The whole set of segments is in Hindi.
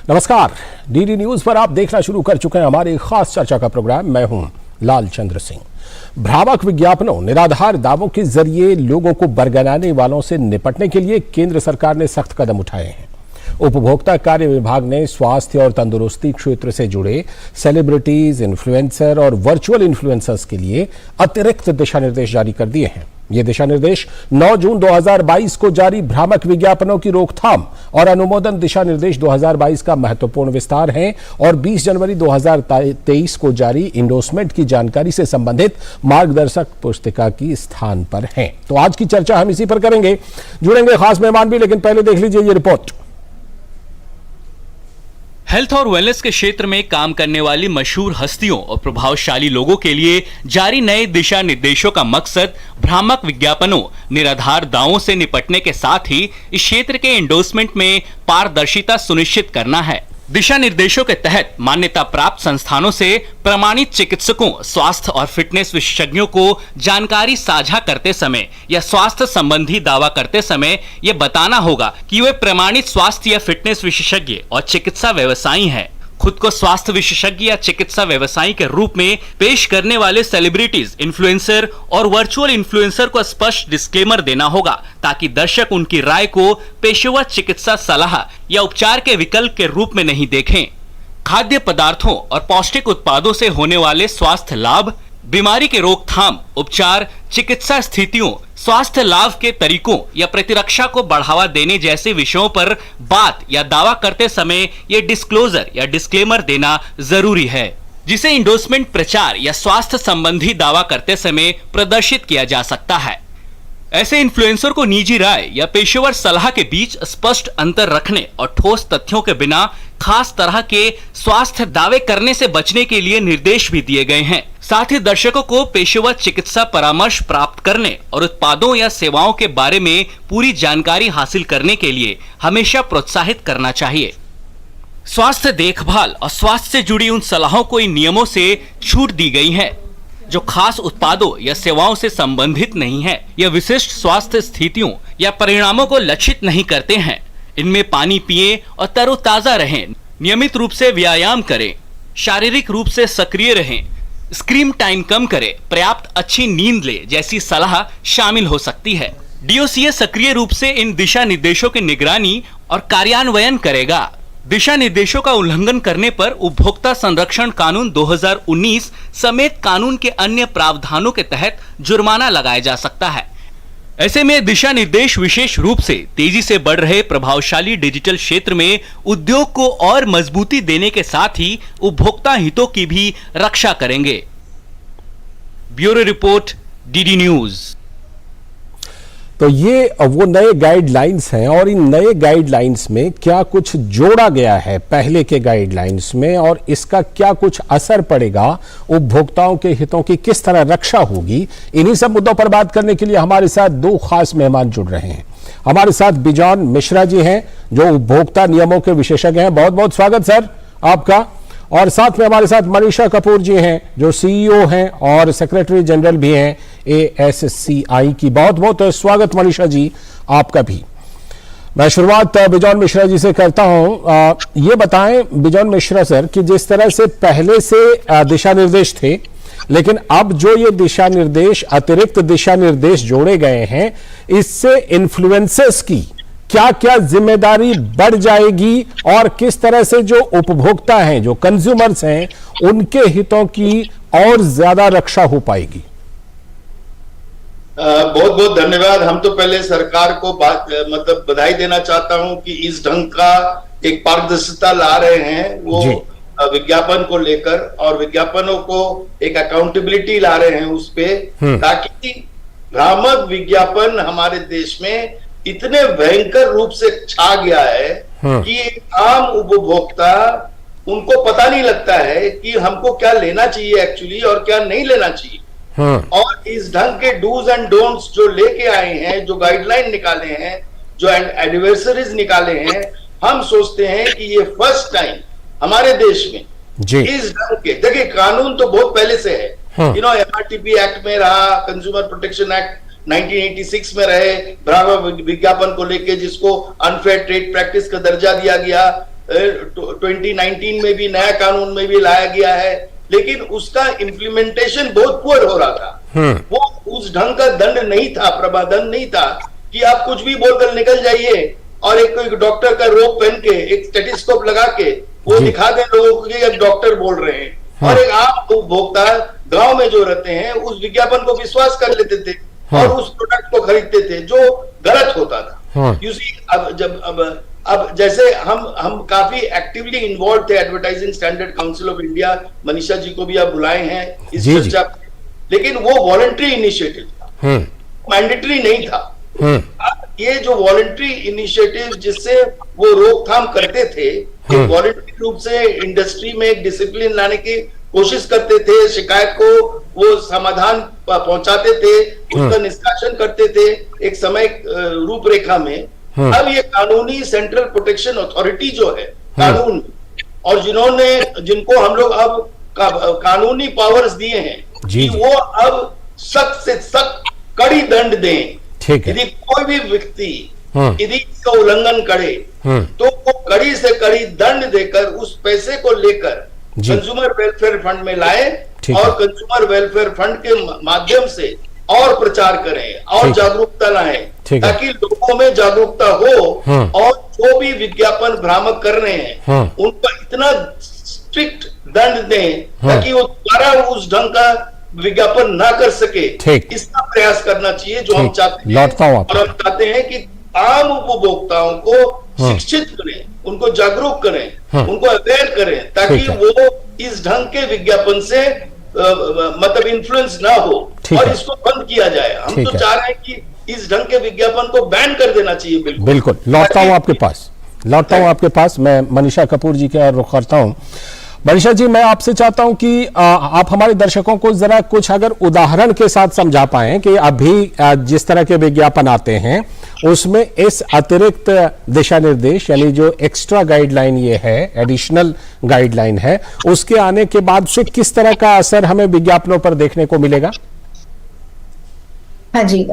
नमस्कार, डीडी न्यूज पर आप देखना शुरू कर चुके हैं हमारे खास चर्चा का प्रोग्राम। मैं हूं लाल चंद्र सिंह। भ्रामक विज्ञापनों, निराधार दावों के जरिए लोगों को बरगलाने वालों से निपटने के लिए केंद्र सरकार ने सख्त कदम उठाए हैं। उपभोक्ता कार्य विभाग ने स्वास्थ्य और तंदुरुस्ती क्षेत्र से जुड़े सेलिब्रिटीज, इन्फ्लुएंसर और वर्चुअल इन्फ्लुएंसर्स के लिए अतिरिक्त दिशा निर्देश जारी कर दिए हैं। ये दिशा निर्देश 9 जून 2022 को जारी भ्रामक विज्ञापनों की रोकथाम और अनुमोदन दिशा निर्देश 2022 का महत्वपूर्ण विस्तार है और 20 जनवरी 2023 को जारी इंडोर्समेंट की जानकारी से संबंधित मार्गदर्शक पुस्तिका की स्थान पर हैं। तो आज की चर्चा हम इसी पर करेंगे। जुड़ेंगे खास मेहमान भी, लेकिन पहले देख लीजिए ये रिपोर्ट। हेल्थ और वेलनेस के क्षेत्र में काम करने वाली मशहूर हस्तियों और प्रभावशाली लोगों के लिए जारी नए दिशा निर्देशों का मकसद भ्रामक विज्ञापनों, निराधार दावों से निपटने के साथ ही इस क्षेत्र के एंडोर्समेंट में पारदर्शिता सुनिश्चित करना है। दिशा निर्देशों के तहत मान्यता प्राप्त संस्थानों से प्रमाणित चिकित्सकों, स्वास्थ्य और फिटनेस विशेषज्ञों को जानकारी साझा करते समय या स्वास्थ्य संबंधी दावा करते समय यह बताना होगा कि वे प्रमाणित स्वास्थ्य या फिटनेस विशेषज्ञ और चिकित्सा व्यवसायी हैं। खुद को स्वास्थ्य विशेषज्ञ या चिकित्सा व्यवसायी के रूप में पेश करने वाले सेलिब्रिटीज, इन्फ्लुएंसर और वर्चुअल इन्फ्लुएंसर को स्पष्ट डिस्क्लेमर देना होगा ताकि दर्शक उनकी राय को पेशेवर चिकित्सा सलाह या उपचार के विकल्प के रूप में नहीं देखें। खाद्य पदार्थों और पौष्टिक उत्पादों से होने वाले स्वास्थ्य लाभ, बीमारी के रोकथाम, उपचार, चिकित्सा स्थितियों, स्वास्थ्य लाभ के तरीकों या प्रतिरक्षा को बढ़ावा देने जैसे विषयों पर बात या दावा करते समय ये डिस्क्लोजर या डिस्क्लेमर देना जरूरी है, जिसे इंडोर्समेंट प्रचार या स्वास्थ्य संबंधी दावा करते समय प्रदर्शित किया जा सकता है। ऐसे इन्फ्लुएंसर को निजी राय या पेशेवर सलाह के बीच स्पष्ट अंतर रखने और ठोस तथ्यों के बिना खास तरह के स्वास्थ्य दावे करने से बचने के लिए निर्देश भी दिए गए हैं। साथ ही दर्शकों को पेशेवर चिकित्सा परामर्श प्राप्त करने और उत्पादों या सेवाओं के बारे में पूरी जानकारी हासिल करने के लिए हमेशा प्रोत्साहित करना चाहिए। स्वास्थ्य देखभाल और स्वास्थ्य से जुड़ी उन सलाहों को इन नियमों से छूट दी गई है जो खास उत्पादों या सेवाओं से संबंधित नहीं है या विशिष्ट स्वास्थ्य स्थितियों या परिणामों को लक्षित नहीं करते हैं। इनमें पानी पिएं और तरोताजा रहें, नियमित रूप से व्यायाम करें, शारीरिक रूप से सक्रिय रहें, स्क्रीन टाइम कम करें, पर्याप्त अच्छी नींद ले जैसी सलाह शामिल हो सकती है। डीओसीए सक्रिय रूप से इन दिशा निर्देशों की निगरानी और कार्यान्वयन करेगा। दिशा निर्देशों का उल्लंघन करने पर उपभोक्ता संरक्षण कानून 2019 समेत कानून के अन्य प्रावधानों के तहत जुर्माना लगाया जा सकता है। ऐसे में दिशा निर्देश विशेष रूप से तेजी से बढ़ रहे प्रभावशाली डिजिटल क्षेत्र में उद्योग को और मजबूती देने के साथ ही उपभोक्ता हितों की भी रक्षा करेंगे। Bureau report, DD news. तो ये वो नए गाइडलाइंस हैं और इन नए गाइडलाइंस में क्या कुछ जोड़ा गया है पहले के गाइडलाइंस में और इसका क्या कुछ असर पड़ेगा, उपभोक्ताओं के हितों की किस तरह रक्षा होगी, इन्हीं सब मुद्दों पर बात करने के लिए हमारे साथ दो खास मेहमान जुड़ रहे हैं। हमारे साथ बिजॉन मिश्रा जी हैं जो उपभोक्ता नियमों के विशेषज्ञ हैं। बहुत बहुत स्वागत सर आपका। और साथ में हमारे साथ मनीषा कपूर जी हैं जो सीईओ हैं और सेक्रेटरी जनरल भी हैं ASCI की। बहुत बहुत स्वागत मनीषा जी आपका भी। मैं शुरुआत बिजॉन मिश्रा जी से करता हूं। ये बताएं बिजॉन मिश्रा सर कि जिस तरह से पहले से दिशा निर्देश थे, लेकिन अब जो ये दिशा निर्देश, अतिरिक्त दिशा निर्देश जोड़े गए हैं, इससे इन्फ्लुएंसर्स की क्या क्या जिम्मेदारी बढ़ जाएगी और किस तरह से जो उपभोक्ता हैं, जो कंज्यूमर्स हैं, उनके हितों की और ज्यादा रक्षा हो पाएगी? बहुत बहुत धन्यवाद। हम तो पहले सरकार को मतलब बधाई देना चाहता हूं कि इस ढंग का एक पारदर्शिता ला रहे हैं वो विज्ञापन को लेकर, और विज्ञापनों को एक अकाउंटेबिलिटी ला रहे हैं उस पे, ताकि भ्रामक विज्ञापन हमारे देश में इतने भयंकर रूप से छा गया है कि आम उपभोक्ता, उनको पता नहीं लगता है कि हमको क्या लेना चाहिए एक्चुअली और क्या नहीं लेना चाहिए। और इस ढंग के डूज एंड डोंट्स जो लेके आए हैं, जो गाइडलाइन निकाले हैं, जो एडवाइजरीज निकाले हैं, हम सोचते हैं कि ये फर्स्ट टाइम हमारे देश में इस ढंग के, देखिए कानून तो बहुत पहले से है, MRTP एक्ट में रहा, कंज्यूमर प्रोटेक्शन एक्ट 1986 में रहे, भ्रामक विज्ञापन को लेके जिसको अनफेयर ट्रेड प्रैक्टिस का दर्जा दिया गया, 2019 में भी नया कानून में भी लाया गया है, लेकिन उसका इम्प्लीमेंटेशन बहुत पुअर हो रहा था। वो उस ढंग का दंड नहीं था, प्रभादंड नहीं था कि आप कुछ भी बोलकर निकल जाइए और एक डॉक्टर का रोब पहन के, एक स्टेथोस्कोप लगा के वो दिखा दें लोगों को कि अब डॉक्टर बोल रहे हैं। और एक आम उपभोक्ता गांव में जो रहते हैं उस विज्ञापन को विश्वास कर लेते थे और उस प्रोडक्ट को खरीदते थे, जो गलत होता था। यू सी, अब जैसे हम काफी एक्टिवली इन्वॉल्व थे advertising standard council of India, Manisha ji को भी आप बुलाए हैं इस चर्चा पे, लेकिन वो वॉलंटरी इनिशिएटिव था, मैंडेटरी नहीं था। ये जो वॉलंटरी इनिशिएटिव जिससे वो रोकथाम करते थे, वॉलंटरी रूप से इंडस्ट्री में एक डिसिप्लिन लाने की कोशिश करते थे, शिकायत को वो समाधान पहुंचाते थे, उसका निष्कासन करते थे एक समय रूपरेखा में। अब ये कानूनी सेंट्रल प्रोटेक्शन अथॉरिटी जो है कानून, और जिनको हम लोग अब कानूनी पावर्स दिए हैं कि वो अब सख्त से सख्त कड़ी दंड दें। यदि कोई भी व्यक्ति यदि इसका उल्लंघन करे तो वो कड़ी से कड़ी दंड देकर उस पैसे को लेकर कंज्यूमर वेलफेयर फंड में लाए और कंज्यूमर वेलफेयर फंड के माध्यम से और प्रचार करें और जागरूकता लाएं, ताकि लोगों में जागरूकता हो और जो भी विज्ञापन भ्रामक कर रहे हैं उनको इतना स्ट्रिक्ट दंड दें ताकि वो दोबारा उस ढंग का विज्ञापन ना कर सके। इसका प्रयास करना चाहिए जो हम चाहते हैं। और हम चाहते हैं कि आम उपभोक्ताओं को शिक्षित करें, उनको जागरूक करें, उनको अवेयर करें, ताकि वो इस ढंग के विज्ञापन से मतलब इन्फ्लुएंस ना हो और इसको बंद किया जाए। हम तो चाह रहे हैं कि इस ढंग के विज्ञापन को बैन कर देना चाहिए। बिल्कुल लौटता हूं आपके पास, मैं मनीषा कपूर जी के रुख करता हूं। मनीषा जी, मैं आपसे चाहता हूं कि आप हमारे दर्शकों को जरा कुछ अगर उदाहरण के साथ समझा पाएं कि अभी जिस तरह के विज्ञापन आते हैं उसमें इस अतिरिक्त दिशा निर्देश यानी जो एक्स्ट्रा गाइडलाइन ये है, एडिशनल गाइडलाइन है, उसके आने के बाद से किस तरह का असर हमें विज्ञापनों पर देखने को मिलेगा? हाँ जी,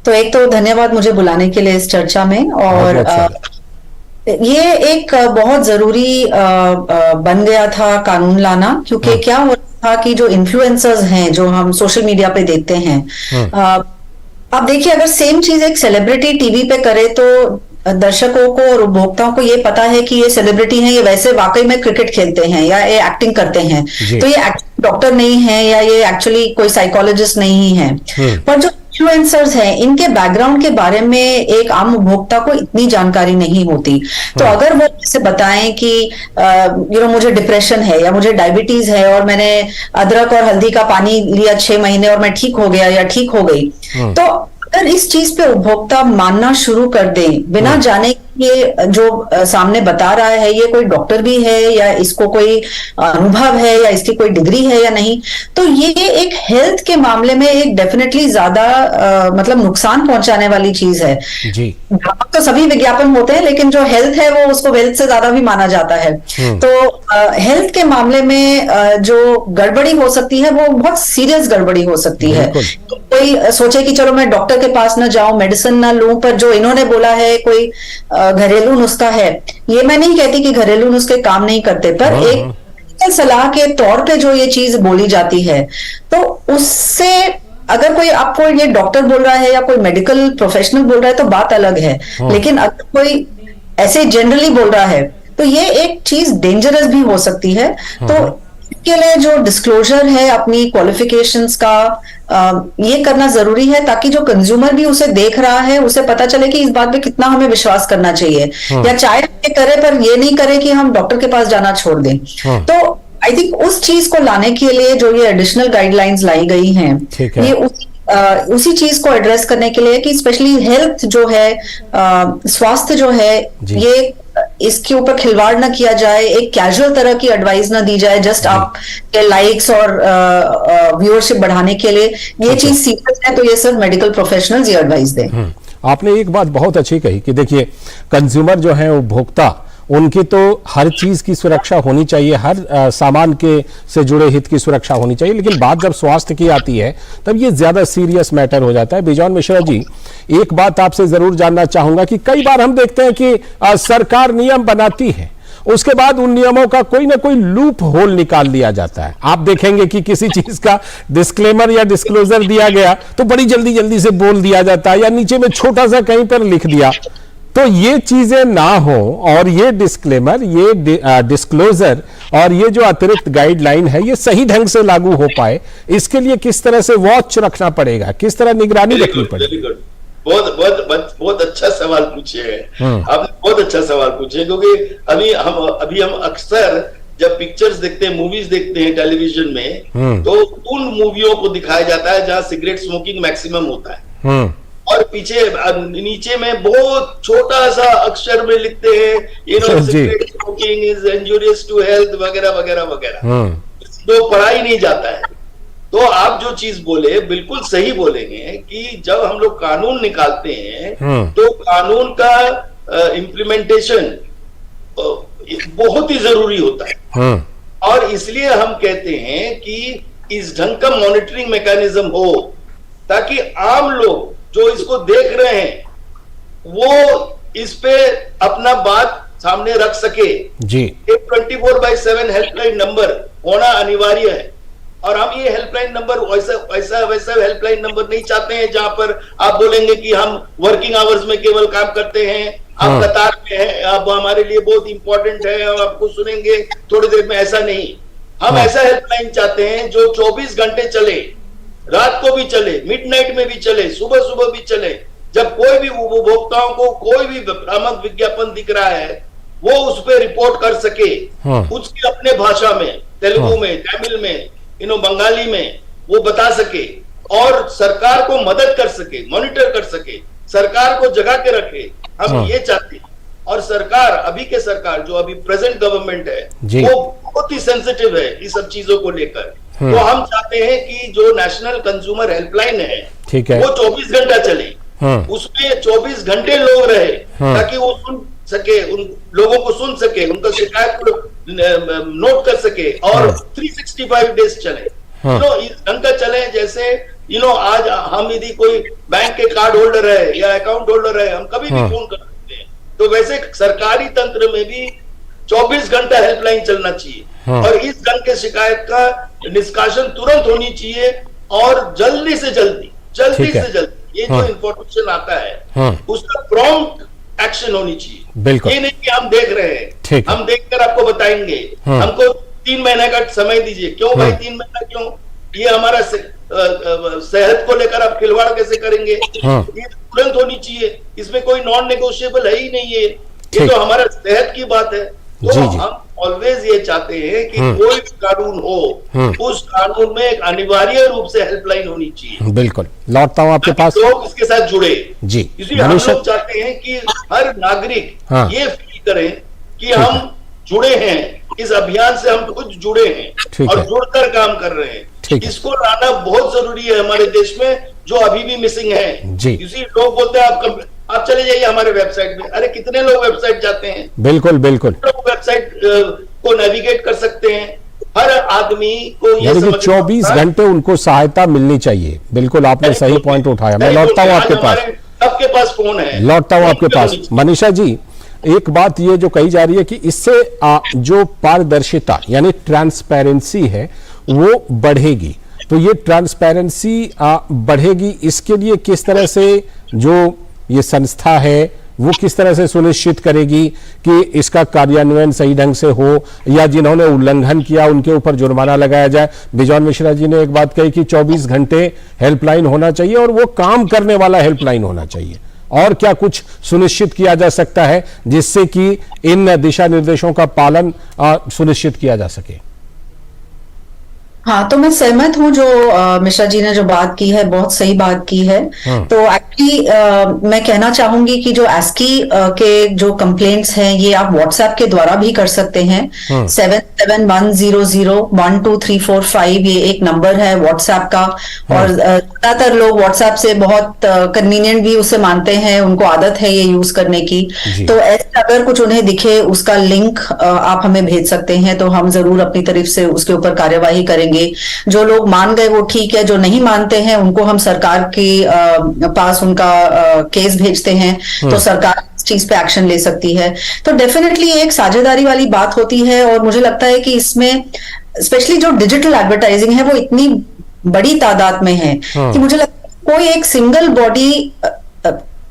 तो एक तो धन्यवाद मुझे बुलाने के लिए इस चर्चा में। और ये एक बहुत जरूरी बन गया था कानून लाना, क्योंकि क्या हो रहा था कि जो इन्फ्लुएंसर्स हैं जो हम सोशल मीडिया पे देखते हैं, आप देखिए अगर सेम चीज एक सेलिब्रिटी टीवी पे करे तो दर्शकों को और उपभोक्ताओं को ये पता है कि ये सेलिब्रिटी हैं, ये वैसे वाकई में क्रिकेट खेलते हैं या ये एक्टिंग करते हैं, तो ये डॉक्टर नहीं है या ये एक्चुअली कोई साइकोलॉजिस्ट नहीं है। पर जो इन्फ्लुएंसर्स हैं इनके बैकग्राउंड के बारे में एक आम उपभोक्ता को इतनी जानकारी नहीं होती। तो अगर वो जैसे बताएं कि मुझे डिप्रेशन है या मुझे डायबिटीज है और मैंने अदरक और हल्दी का पानी लिया 6 महीने और मैं ठीक हो गया या ठीक हो गई, तो अगर इस चीज पे उपभोक्ता मानना शुरू कर दे बिना जाने ये जो सामने बता रहा है ये कोई डॉक्टर भी है या इसको कोई अनुभव है या इसकी कोई डिग्री है या नहीं, तो ये एक हेल्थ के मामले में एक डेफिनेटली ज्यादा मतलब नुकसान पहुंचाने वाली चीज है जी। तो सभी विज्ञापन होते हैं लेकिन जो हेल्थ है वो उसको वेल्थ से ज्यादा भी माना जाता है। तो हेल्थ के मामले में जो गड़बड़ी हो सकती है वो बहुत सीरियस गड़बड़ी हो सकती है। तो कोई सोचे कि चलो मैं डॉक्टर के पास ना जाऊं, मेडिसिन ना लूं, पर जो इन्होंने बोला है कोई घरेलू नुस्खा है, ये मैं नहीं कहती कि घरेलू नुस्खे काम नहीं करते, पर एक सलाह के तौर पे जो ये चीज बोली जाती है तो उससे अगर कोई आपको ये डॉक्टर बोल रहा है या कोई मेडिकल प्रोफेशनल बोल रहा है तो बात अलग है, लेकिन अगर कोई ऐसे जनरली बोल रहा है तो ये एक चीज डेंजरस भी हो सकती है। तो इसके लिए जो डिस्क्लोजर है अपनी क्वालिफिकेशंस का ये करना जरूरी है ताकि जो कंज्यूमर भी उसे देख रहा है उसे पता चले कि इस बात पे कितना हमें विश्वास करना चाहिए, या चाहे ये करे पर ये नहीं करे कि हम डॉक्टर के पास जाना छोड़ दें। तो आई थिंक उस चीज को लाने के लिए जो ये एडिशनल गाइडलाइंस लाई गई हैं, ये उसी चीज को एड्रेस करने के लिए कि स्पेशली हेल्थ जो है, स्वास्थ्य जो है, ये इसके ऊपर खिलवाड़ ना किया जाए, एक कैजुअल तरह की एडवाइस ना दी जाए जस्ट आपके लाइक्स और व्यूअरशिप बढ़ाने के लिए। ये चीज सीरियस है तो ये सिर्फ मेडिकल प्रोफेशनल्स ये एडवाइस दें। आपने एक बात बहुत अच्छी कही कि देखिए कंज्यूमर जो है उपभोक्ता, उनकी तो हर चीज की सुरक्षा होनी चाहिए, हर सामान के से जुड़े हित की सुरक्षा होनी चाहिए, लेकिन बात जब स्वास्थ्य की आती है तब ये ज्यादा सीरियस मैटर हो जाता है। बिजॉन मिश्रा जी, एक बात आपसे जरूर जानना चाहूंगा कि कई बार हम देखते हैं कि सरकार नियम बनाती है उसके बाद उन नियमों का कोई ना कोई लूप होल निकाल लिया जाता है। आप देखेंगे कि किसी चीज का डिस्क्लेमर या डिस्क्लोजर दिया गया तो बड़ी जल्दी जल्दी से बोल दिया जाता है, या नीचे में छोटा सा कहीं पर लिख दिया। तो ये चीजें ना हो, और ये डिस्क्लेमर, ये डिस्क्लोजर और ये जो अतिरिक्त गाइडलाइन है ये सही ढंग से लागू हो पाए, इसके लिए किस तरह से वॉच रखना पड़ेगा, किस तरह निगरानी रखनी पड़ेगी? बहुत अच्छा सवाल पूछे हैं आपने, बहुत अच्छा सवाल पूछे, क्योंकि अभी हम अक्सर जब पिक्चर्स देखते हैं, मूवीज देखते हैं टेलीविजन में, तो उन मूवियों को दिखाया जाता है जहां सिगरेट स्मोकिंग मैक्सिमम होता है, और पीछे नीचे में बहुत छोटा सा अक्षर में लिखते हैं cigarette smoking is injurious to health वगैरह वगैरह वगैरह, तो पढ़ा ही नहीं जाता है। तो आप जो चीज बोले बिल्कुल सही बोलेंगे कि जब हम लोग कानून निकालते हैं तो कानून का इम्प्लीमेंटेशन बहुत ही जरूरी होता है, और इसलिए हम कहते हैं कि इस ढंग का मॉनिटरिंग मैकेनिज्म हो ताकि आम लोग जो इसको देख रहे हैं वो इस पे अपना बात सामने रख सके जी। एक 24/7 हेल्पलाइन नंबर होना अनिवार्य है, और हम ये हेल्पलाइन नंबर वैसा हेल्पलाइन नंबर नहीं चाहते हैं जहां पर आप बोलेंगे कि हम वर्किंग आवर्स में केवल काम करते हैं, आप कतार में हैं, आप हमारे लिए बहुत इंपॉर्टेंट है और आपको सुनेंगे थोड़ी देर में, ऐसा नहीं। हम ऐसा हेल्पलाइन चाहते हैं जो 24 घंटे चले, रात को भी चले, मिडनाइट में भी चले, सुबह सुबह भी चले। जब कोई भी उपभोक्ताओं को कोई भी भ्रामक विज्ञापन दिख रहा है वो उस पर रिपोर्ट कर सके, उसकी अपने भाषा में, तेलुगु में, तमिल में, बंगाली में वो बता सके, और सरकार को मदद कर सके, मॉनिटर कर सके, सरकार को जगा के रखे। हम ये चाहते हैं, और सरकार, अभी के सरकार जो अभी प्रेजेंट गवर्नमेंट है वो बहुत ही सेंसिटिव है इस सब चीजों को लेकर। तो हम चाहते हैं कि जो नेशनल कंज्यूमर हेल्पलाइन है वो 24 घंटा चले, उसमें 24 घंटे लोग रहे ताकि वो सुन सके, उन लोगों को सुन सके, उनका शिकायत को नोट कर सके, और 365 डेज चले, इस ढंग का चले। जैसे आज हम यदि कोई बैंक के कार्ड होल्डर है या अकाउंट होल्डर है, हम कभी भी फोन कर सकते हैं, तो वैसे सरकारी तंत्र में भी 24 घंटा हेल्पलाइन चलना चाहिए, और इस ढंग के शिकायत का निष्कासन तुरंत होनी चाहिए, और जल्दी से जल्दी ये जो इंफॉर्मेशन आता है उसका प्रॉम्प्ट एक्शन होनी चाहिए। बिल्कुल, ये नहीं कि हम देख रहे हैं, हम देखकर आपको बताएंगे, हमको 3 महीने का समय दीजिए। क्यों भाई 3 महीना क्यों? ये हमारा सेहत को लेकर आप खिलवाड़ कैसे करेंगे? ये तुरंत होनी चाहिए, इसमें कोई नॉन नेगोशिएबल है ही नहीं है, ये तो हमारा सेहत की बात है। तो हम ऑलवेज ये चाहते हैं कि कोई भी कानून हो उस कानून में एक अनिवार्य रूप से हेल्पलाइन होनी चाहिए। बिल्कुल, लौटता हूँ आपके पास, लोग इसके साथ जुड़े जी। इसलिए हम लोग चाहते हैं कि हर नागरिक ये फील करें कि हम जुड़े हैं, इस अभियान से हम खुद जुड़े हैं और जुड़कर काम कर रहे हैं। इसको लाना बहुत जरूरी है हमारे देश में, जो अभी भी मिसिंग है जी। इसी लोग बोलते हैं आप चले जाइए हमारे वेबसाइट में, अरे कितने लोग वेबसाइट जाते हैं? बिल्कुल बिल्कुल, लोग वेबसाइट को नेविगेट कर सकते हैं। हर आदमी को ये 24 घंटे उनको सहायता मिलनी चाहिए। बिल्कुल, आपने सही पॉइंट उठाया। मैं लौटता हूँ आपके पास, सबके पास फोन है, लौटता हूँ आपके पास। मनीषा जी, एक बात ये जो कही जा रही है कि इससे जो पारदर्शिता यानी ट्रांसपेरेंसी है वो बढ़ेगी, तो ये ट्रांसपेरेंसी बढ़ेगी, इसके लिए किस तरह से जो ये संस्था है वो किस तरह से सुनिश्चित करेगी कि इसका कार्यान्वयन सही ढंग से हो, या जिन्होंने उल्लंघन किया उनके ऊपर जुर्माना लगाया जाए? बिजॉन मिश्रा जी ने एक बात कही कि 24 घंटे हेल्पलाइन होना चाहिए और वो काम करने वाला हेल्पलाइन होना चाहिए, और क्या कुछ सुनिश्चित किया जा सकता है जिससे कि इन दिशा निर्देशों का पालन सुनिश्चित किया जा सके? हाँ, तो मैं सहमत हूँ जो मिश्रा जी ने जो बात की है, बहुत सही बात की है। तो एक्चुअली मैं कहना चाहूंगी कि जो एस्की के जो कंप्लेंट्स हैं ये आप व्हाट्सएप के द्वारा भी कर सकते हैं। 7710012345 ये एक नंबर है व्हाट्सएप का, और ज्यादातर लोग व्हाट्सएप से बहुत कन्वीनियंट भी उसे मानते हैं, उनको आदत है ये यूज करने की। तो ऐसे अगर कुछ उन्हें दिखे उसका लिंक आप हमें भेज सकते हैं, तो हम जरूर अपनी तरफ से उसके ऊपर कार्यवाही करेंगे। जो लोग मान गए वो ठीक है, जो नहीं मानते हैं उनको हम सरकार के पास उनका केस भेजते हैं, तो सरकार चीज पे एक्शन ले सकती है। तो डेफिनेटली एक साझेदारी वाली बात होती है, और मुझे लगता है कि इसमें स्पेशली जो डिजिटल एडवर्टाइजिंग है वो इतनी बड़ी तादाद में है कि मुझे लगता है कोई एक सिंगल बॉडी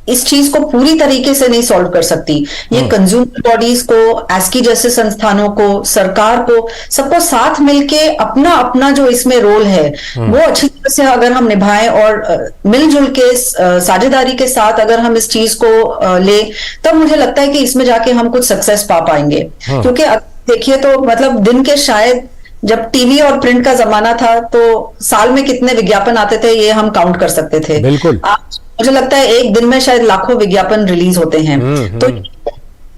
इस चीज को पूरी तरीके से नहीं सॉल्व कर सकती। ये कंज्यूमर बॉडीज को, एस्की जैसे संस्थानों को, सरकार को, सबको साथ मिलके अपना अपना जो इसमें रोल है वो अच्छी तरह से अगर हम निभाएं और मिलजुल के साझेदारी के साथ अगर हम इस चीज को ले, तब मुझे लगता है कि इसमें जाके हम कुछ सक्सेस पा पाएंगे। क्योंकि देखिए तो मतलब दिन के शायद जब टीवी और प्रिंट का जमाना था तो साल में कितने विज्ञापन आते थे ये हम काउंट कर सकते थे। बिल्कुल। आज मुझे लगता है एक दिन में शायद लाखों विज्ञापन रिलीज होते हैं। तो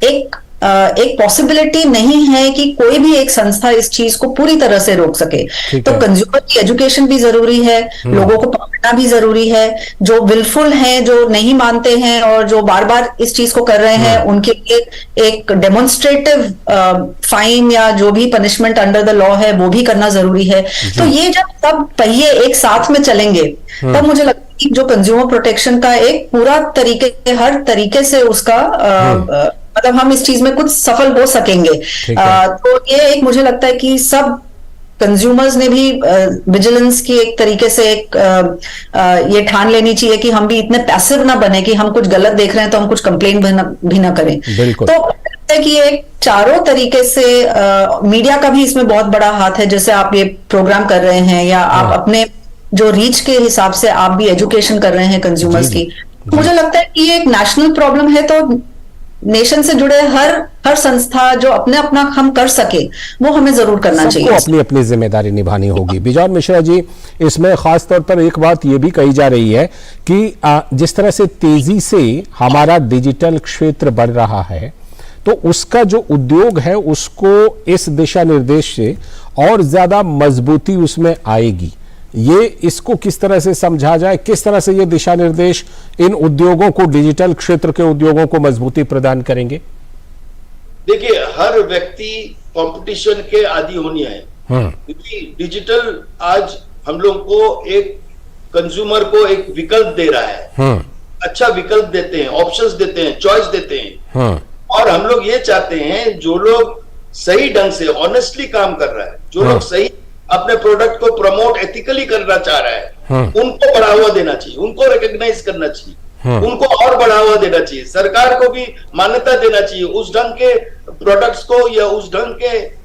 एक पॉसिबिलिटी नहीं है कि कोई भी एक संस्था इस चीज को पूरी तरह से रोक सके। तो कंज्यूमर की एजुकेशन भी जरूरी है, लोगों को पकड़ना भी जरूरी है। जो विलफुल हैं, जो नहीं मानते हैं और जो बार बार इस चीज को कर रहे हैं, उनके लिए एक डेमोन्स्ट्रेटिव फाइन या जो भी पनिशमेंट अंडर द लॉ है वो भी करना जरूरी है। तो ये जब सब पहिए एक साथ में चलेंगे तब मुझे लगता है कि जो कंज्यूमर प्रोटेक्शन का एक पूरा तरीके, हर तरीके से उसका मतलब हम इस चीज में कुछ सफल हो सकेंगे। तो ये एक मुझे लगता है कि सब कंज्यूमर्स ने भी विजिलेंस की एक तरीके से एक ये ठान लेनी चाहिए कि हम भी इतने पैसिव ना बने कि हम कुछ गलत देख रहे हैं तो हम कुछ कंप्लेन भी ना करें। तो लगता है कि ये चारों तरीके से मीडिया का भी इसमें बहुत बड़ा हाथ है। जैसे आप ये प्रोग्राम कर रहे हैं या आप अपने जो रीच के हिसाब से आप भी एजुकेशन कर रहे हैं कंज्यूमर्स की। मुझे लगता है कि ये एक नेशनल प्रॉब्लम है, तो नेशन से जुड़े हर संस्था जो अपने अपना हम कर सके वो हमें जरूर करना चाहिए। सबको अपनी अपनी जिम्मेदारी निभानी होगी। बिजॉन मिश्रा जी, इसमें खास तौर पर एक बात ये भी कही जा रही है कि जिस तरह से तेजी से हमारा डिजिटल क्षेत्र बढ़ रहा है तो उसका जो उद्योग है उसको इस दिशा निर्देश से और ज्यादा मजबूती उसमें आएगी। ये इसको किस तरह से समझा जाए, किस तरह से ये दिशा निर्देश इन उद्योगों को, डिजिटल क्षेत्र के उद्योगों को मजबूती प्रदान करेंगे? देखिए, हर व्यक्ति कंपटीशन के आदी होनी है, क्योंकि डिजिटल आज हम लोग को एक कंज्यूमर को एक विकल्प दे रहा है। अच्छा विकल्प देते हैं, ऑप्शंस देते हैं, चॉइस देते हैं। और हम लोग ये चाहते हैं जो लोग सही ढंग से ऑनेस्टली काम कर रहा है, जो लोग सही अपने प्रोडक्ट को प्रमोट एथिकली करना चाह रहा है, उनको बढ़ावा देना चाहिए, उनको रिकॉग्नाइज करना चाहिए, उनको और बढ़ावा देना चाहिए। सरकार को भी मान्यता देना चाहिए उस ढंग के प्रोडक्ट्स को या उस ढंग के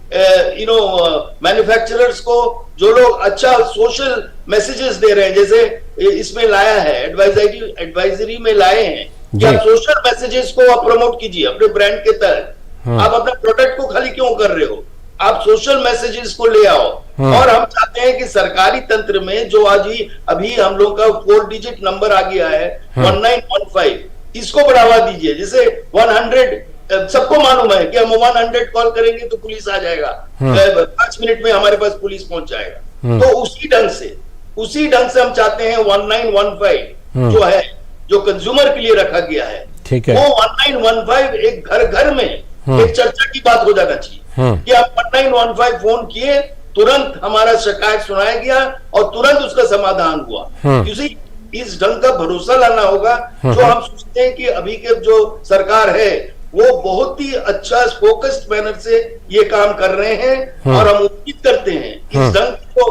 मैन्युफैक्चरर्स को जो लोग अच्छा सोशल मैसेजेस दे रहे हैं। जैसे इसमें लाया है, एडवाइजरी में लाए हैं कि आप सोशल मैसेजेस को आप प्रमोट कीजिए अपने ब्रांड के तहत। आप अपने प्रोडक्ट को खाली क्यों कर रहे हो, आप सोशल मैसेजेस को ले आओ। और हम चाहते हैं कि सरकारी तंत्र में जो आज ही अभी हम लोग का 4 डिजिट नंबर आ गया है 1915, इसको बढ़ावा दीजिए। जैसे 100 सबको मालूम है कि हम 100 कॉल करेंगे तो पुलिस आ जाएगा, 5 मिनट में हमारे पास पुलिस पहुंच जाएगा। तो उसी ढंग से हम चाहते हैं 1915 जो है, जो कंज्यूमर के लिए रखा गया है, वो 1915 एक घर घर में एक चर्चा की बात हो जाना चाहिए कि आप 1915 फोन किए, तुरंत हमारा शिकायत सुनाया गया और तुरंत उसका समाधान हुआ। क्योंकि इस ढंग का भरोसा लाना होगा। जो हम सोचते हैं कि अभी के जो सरकार है वो बहुत ही अच्छा फोकस्ड मैनर से ये काम कर रहे हैं और हम उम्मीद करते हैं इस ढंग को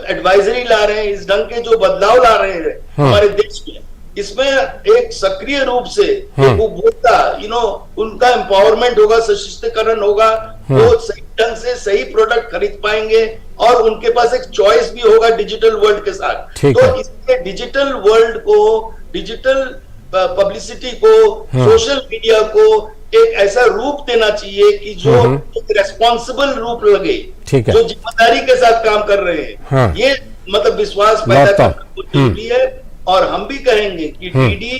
एडवाइजरी ला रहे हैं, इस ढंग के जो बदलाव ला रहे हैं हमारे देश में, इसमें एक सक्रिय रूप से उपभोक्ता उनका एम्पावरमेंट होगा, सशक्तिकरण होगा, वो सही ढंग से सही प्रोडक्ट खरीद पाएंगे और उनके पास एक चॉइस भी होगा डिजिटल वर्ल्ड के साथ। तो इसलिए डिजिटल वर्ल्ड को, डिजिटल पब्लिसिटी को, सोशल मीडिया को एक ऐसा रूप देना चाहिए कि जो एक रेस्पॉन्सिबल रूप लगे, जो जिम्मेदारी के साथ काम कर रहे हैं। ये मतलब विश्वास पैदा करना जरूरी है। और हम भी कहेंगे कि डीडी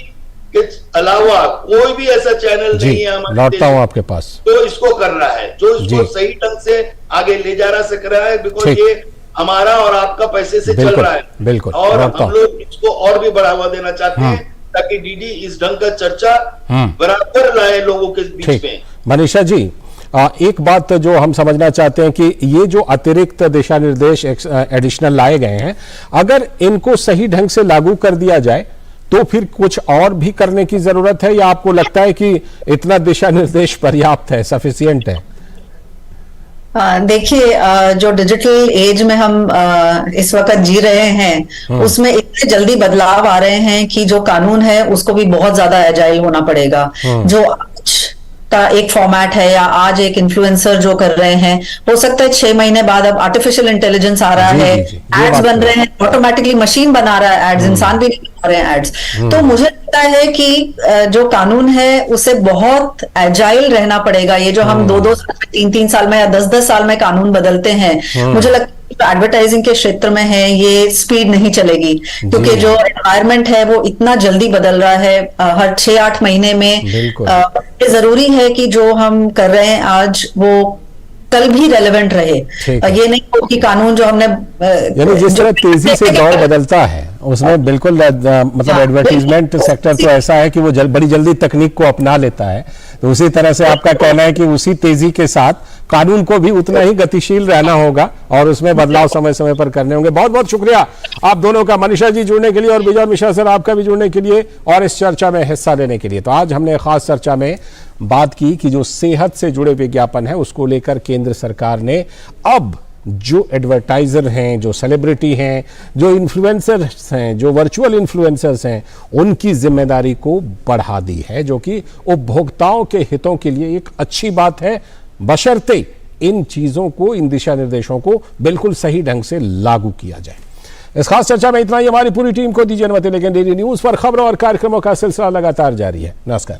के अलावा कोई भी ऐसा चैनल नहीं है हमारे देश में आपके पास जो इसको कर रहा है, जो इसको सही ढंग से आगे ले जा रहा है, बिकॉज ये हमारा और आपका पैसे से चल रहा है। बिल्कुल। और हम लोग इसको और भी बढ़ावा देना चाहते हैं ताकि डीडी इस ढंग का चर्चा बराबर लाए लोगों के बीच में। मनीषा जी, एक बात जो हम समझना चाहते हैं कि ये जो अतिरिक्त दिशा निर्देश एडिशनल लाए गए हैं, अगर इनको सही ढंग से लागू कर दिया जाए तो फिर कुछ और भी करने की जरूरत है, या आपको लगता है कि इतना दिशा निर्देश पर्याप्त है, सफिशिएंट है? देखिए, जो डिजिटल एज में हम इस वक्त जी रहे हैं उसमें इतने जल्दी बदलाव आ रहे हैं कि जो कानून है उसको भी बहुत ज्यादा एजाइल होना पड़ेगा। जो आज का एक फॉर्मेट है या आज एक इन्फ्लुएंसर जो कर रहे हैं, हो सकता है 6 महीने बाद अब आर्टिफिशियल इंटेलिजेंस आ रहा है, एड्स बन रहे हैं, ऑटोमेटिकली मशीन बना रहा है एड्स, इंसान भी नहीं बना रहे हैं एड्स। तो मुझे लगता है कि जो कानून है उसे बहुत एजाइल रहना पड़ेगा। ये जो हम 2-2 साल में, 3-3 साल में या 10-10 साल में कानून बदलते हैं, मुझे लगता है एडवर्टाइजिंग के क्षेत्र में है ये स्पीड नहीं चलेगी, क्योंकि जो एनवायरनमेंट है वो इतना जल्दी बदल रहा है हर 6-8 महीने में। ये जरूरी है कि जो हम कर रहे हैं आज वो कल भी रेलेवेंट रहे। ये नहीं हो कि कानून जो हमने यानी जिस तरह तेजी से दौर बदलता है उसमें बिल्कुल मतलब एडवर्टीजमेंट सेक्टर तो ऐसा है कि वो बड़ी जल्दी तकनीक को अपना लेता है, तो उसी तरह से आपका कहना है कि उसी तेजी के साथ कानून को भी उतना ही गतिशील रहना होगा और उसमें बदलाव समय समय पर करने होंगे। बहुत बहुत शुक्रिया आप दोनों का, मनीषा जी जुड़ने के लिए और बिजॉय मिश्रा सर आपका भी जुड़ने के लिए और इस चर्चा में हिस्सा लेने के लिए। तो आज हमने खास चर्चा में बात की कि जो सेहत से जुड़े विज्ञापन है उसको लेकर केंद्र सरकार ने अब जो एडवर्टाइजर हैं, जो सेलिब्रिटी हैं, जो इन्फ्लुएंसर्स हैं, जो वर्चुअल इन्फ्लुएंसर्स हैं, उनकी जिम्मेदारी को बढ़ा दी है, जो कि उपभोक्ताओं के हितों के लिए एक अच्छी बात है, बशर्ते इन चीजों को, इन दिशा निर्देशों को बिल्कुल सही ढंग से लागू किया जाए। इस खास चर्चा में इतना ही। हमारी पूरी टीम को दीजिए अनुमति, लेकिन डेली न्यूज पर खबरों और कार्यक्रमों का सिलसिला लगातार जारी है। नमस्कार।